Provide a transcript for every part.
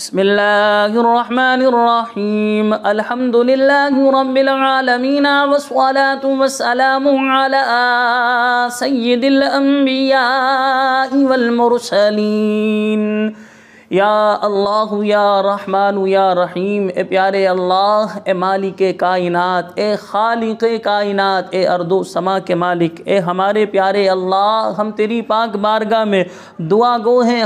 بسم اللہ الرحمن الرحیم الحمد للہ رب العالمین والصلاة والسلام علی سید الانبیاء والمرسلین یا اللہ یا رحمان یا رحیم۔ اے پیارے اللہ، اے مالک کائنات، اے خالق کائنات، اے ارض و سما کے مالک، اے ہمارے پیارے اللہ، ہم تیری پاک بارگاہ میں دعا گو ہیں،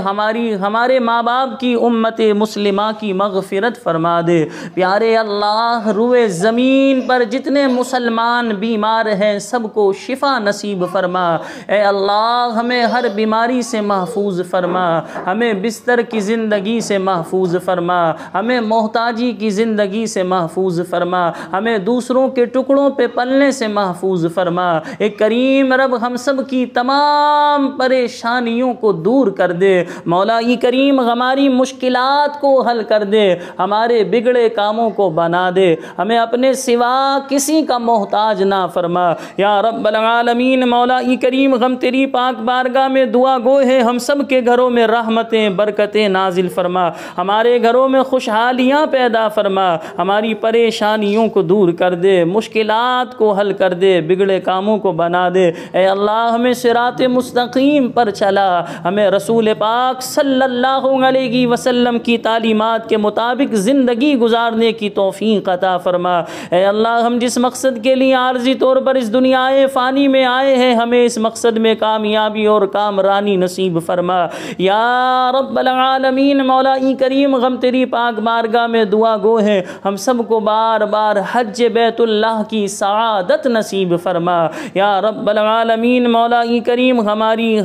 ہمارے ماں باپ کی امت مسلمہ کی مغفرت فرما دے۔ پیارے اللہ، روئے زمین پر جتنے مسلمان بیمار ہیں سب کو شفا نصیب فرما۔ اے اللہ، ہمیں ہر بیماری سے محفوظ فرما، ہمیں بستر کی زندگی سے محفوظ فرما، ہمیں محتاجی کی زندگی سے محفوظ فرما، ہمیں دوسروں کے ٹکڑوں پہ پلنے سے محفوظ فرما۔ اے کریم رب، ہم سب کی تمام پریشانیوں کو دور کر دے۔ مولا کریم، ہماری مشکلات کو حل کر دے، ہمارے بگڑے کاموں کو بنا دے، ہمیں اپنے سوا کسی کا محتاج نہ فرما۔ یا رب العالمین، مولا کریم، ہم تیری پاک بارگاہ میں دعا گو ہیں، ہم سب کے گھروں میں رحمتیں برکتیں نازل فرما، ہمارے گھروں میں خوشحالیاں پیدا فرما، ہماری پریشانیوں کو دور کر دے، مشکلات کو حل کر دے، بگڑے کاموں کو بنا دے۔ اے اللہ، ہمیں صراط مستقیم پر چلا، ہمیں رسول پاک صلی اللہ علیہ وسلم کی تعلیمات کے مطابق زندگی گزارنے کی توفیق عطا فرما۔ اے اللہ، ہم جس مقصد کے لیے عارضی طور پر اس دنیا فانی میں آئے ہیں، ہمیں اس مقصد میں کامیابی اور کامرانی نصیب فرما۔ یا رب العالمین، مولا کریم، ہم تیری پاک بارگاہ میں دعا گو ہیں، ہم سب کو بار بار حج بیت اللہ کی سعادت نصیب فرما۔ یا رب العالمین، مولا کریم،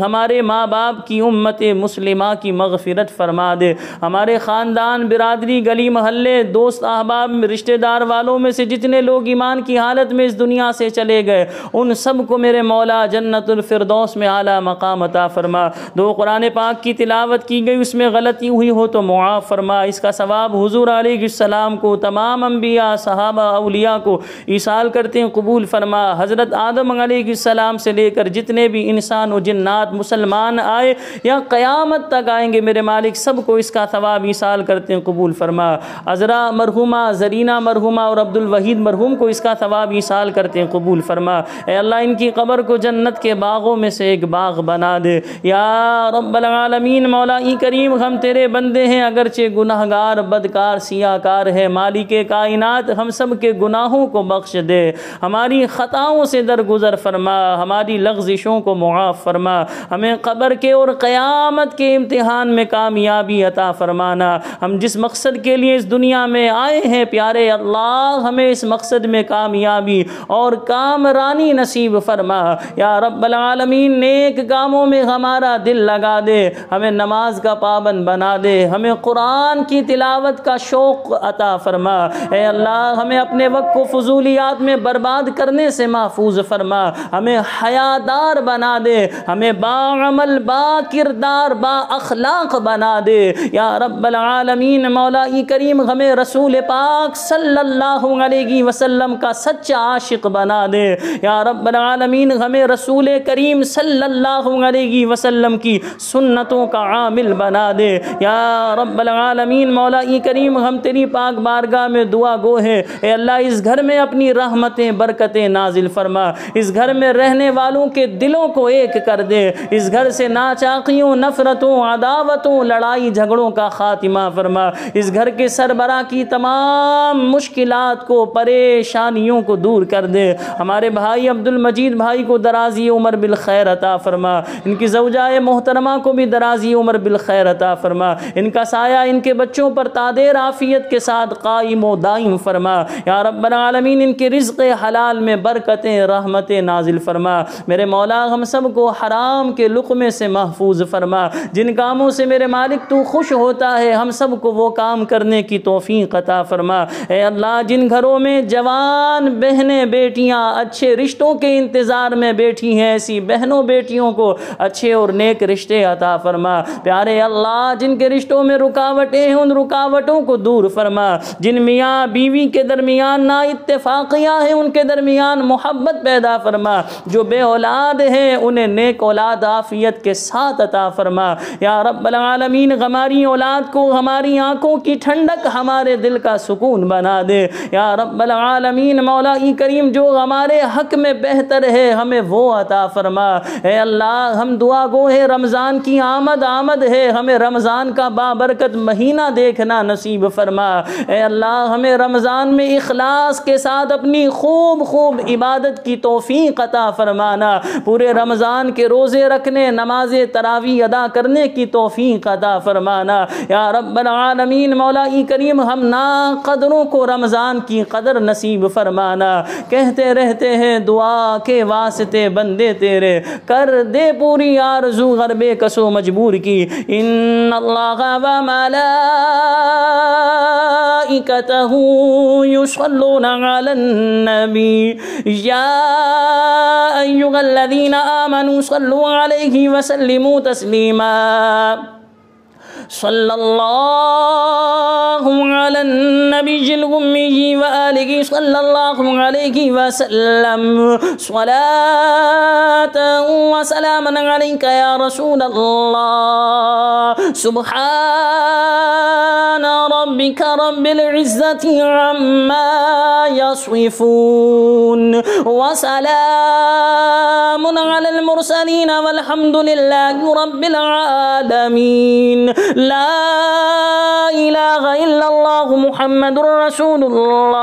ہمارے ماں باپ کی امت مسلمہ کی مغفرت فرما دے، ہمارے خاندان، برادری، گلی محلے، دوست احباب، رشتہ دار والوں میں سے جتنے لوگ ایمان کی حالت میں اس دنیا سے چلے گئے، ان سب کو میرے مولا جنت الفردوس میں اعلیٰ مقام عطا فرما۔ دو قرآن پاک کی تلاوت کی گئی، اس میں غلطی ہوئی ہو تو معاف فرما، اس کا ثواب حضور علیہ السلام کو، تمام انبیاء، صحابہ، اولیاء کو ایصال کرتے ہیں قبول فرما۔ حضرت آدم علیہ السلام سے لے کر جتنے بھی انسان و جنات مسلمان آئے یا قیامت تک آئیں گے، میرے مالک سب کو اس کا ثواب ایصال کرتے ہیں قبول فرما۔ عذرا مرحومہ، زرینہ مرحومہ اور عبد الوحید مرحوم کو اس کا ثواب ایصال کرتے ہیں قبول فرما۔ اے اللہ، ان کی قبر کو جنت کے باغوں میں سے ایک باغ بنا دے۔ یا رب العالمین، مولا کریم، ہم تیرے بندے ہیں، اگرچہ گناہگار، بدکار، سیاہکار ہے، مالک کائنات ہم سب کے گناہوں کو بخش دے، ہماری خطاؤں سے درگزر فرما، ہماری لغزشوں کو معاف فرما، ہمیں قبر کے اور قیامت کے امتحان میں کامیابی عطا فرمانا۔ ہم جس مقصد کے لیے اس دنیا میں آئے ہیں پیارے اللہ، ہمیں اس مقصد میں کامیابی اور کامرانی نصیب فرما۔ یا رب العالمین، نیک کاموں میں ہمارا دل لگا دے، ہمیں نماز کا پابند بنا دے، ہمیں قرآن کی تلاوت کا شوق عطا فرما۔ اے اللہ، ہمیں اپنے وقت کو فضولیات میں برباد کرنے سے محفوظ فرما، ہمیں حیادار بنا دے، ہمیں باعمل، با کردار، با اخلاق بنا دے۔ یا رب العالمین، مولا کریم، ہمیں رسول پاک صلی اللہ علیہ وسلم کا سچا عاشق بنا دے۔ یا رب العالمین، ہمیں رسول کریم صلی اللہ علیہ وسلم کی سنتوں کا عامل بنا دے۔ یا رب العالمین، مولا کریم، ہم تیری پاک بارگاہ میں دعا گو ہیں، اے اللہ، اس گھر میں اپنی رحمتیں برکتیں نازل فرما، اس گھر میں رہنے والوں کے دلوں کو ایک کر دے، اس گھر سے ناچاقیوں، نفرتوں، عداوتوں، لڑائی جھگڑوں کا خاتمہ فرما، اس گھر کے سربراہ کی تمام مشکلات کو، پریشانیوں کو دور کر دے۔ ہمارے بھائی عبد المجید بھائی کو درازی عمر بالخیر عطا فرما، ان کی زوجہ محترمہ کو بھی درازی عمر بالخیر عطا فرما، ان کا سایہ ان کے بچوں پر تادیر عافیت کے ساتھ قائم و دائم فرما۔ یا رب العالمین، ان کے رزق حلال میں برکتیں، رحمتیں نازل فرما۔ میرے مولا، ہم سب کو حرام کے لقمے سے محفوظ فرما، جن کاموں سے میرے مالک تو خوش ہوتا ہے ہم سب کو وہ کام کرنے کی توفیق عطا فرما۔ اے اللہ، جن گھروں میں جوان بہنیں، بیٹیاں اچھے رشتوں کے انتظار میں بیٹھی ہیں، ایسی بہنوں بیٹیوں کو اچھے اور نیک رشتے عطا فرما۔ پیارے اللہ، جن کے رشتوں میں رکاوٹیں ہیں ان رکاوٹوں کو دور فرما، جن میاں بیوی کے درمیان نا اتفاقیاں ہیں ان کے درمیان محبت پیدا فرما، جو بے اولاد ہیں انہیں نیک اولاد عافیت کے ساتھ عطا فرما یا رب العالمین۔ ہماری اولاد کو ہماری آنکھوں کی ٹھنڈک، ہمارے دل کا سکون بنا دے یا رب العالمین۔ مولا کریم جو ہمارے حق میں بہتر ہے ہمیں وہ عطا فرما۔ اے اللہ ہم دعا گو ہے، رمضان کی آمد ہے، ہمیں رمضان کا بابرکت مہینہ دیکھنا نصیب فرما۔ اے اللہ ہمیں رمضان میں اخلاص کے ساتھ اپنی خوب عبادت کی توفیق عطا فرمانا، پورے رمضان کے روزے رکھنے، نماز تراویح ادا کرنے کی توفیق عطا فرمانا یا رب العالمین۔ مولا کریم ہم ناقدروں کو رمضان کی قدر نصیب فرمانا۔ کہتے رہتے ہیں دعا کے واسطے بندے تیرے، کر دے پوری آرزو غربے کسو مجبور کی۔ ان اللہ و ملائکتہ یصلون علی النبی یا ایھا الذین آمنوا صلوا علیہ وسلموا تسلیما۔ صلی اللہ علی النبی الأمی وآلہ صلی اللہ علیہ وسلم صلاة وسلاما علیک یا رسول اللہ۔ سبحان ربک رب العزة عما یصفون وسلام علی المرسلین والحمد للہ رب العالمین۔ لا الہ الا اللہ محمد رسول اللہ۔